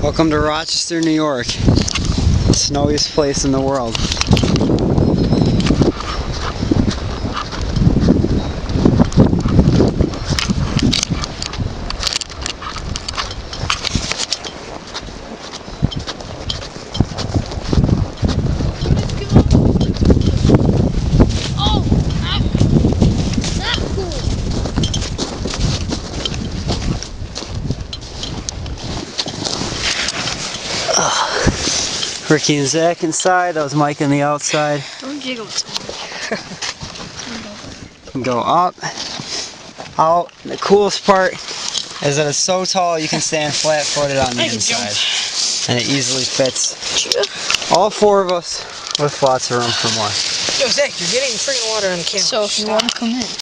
Welcome to Rochester, New York, the snowiest place in the world. Ricky and Zach inside, that was Mike on the outside. Don't jiggle so much. Go up, out. The coolest part is that it's so tall you can stand flat-footed on the inside. And it easily fits all four of us with lots of room for more. Yo, Zach, you're getting freaking water on the camera. So if you want to come in.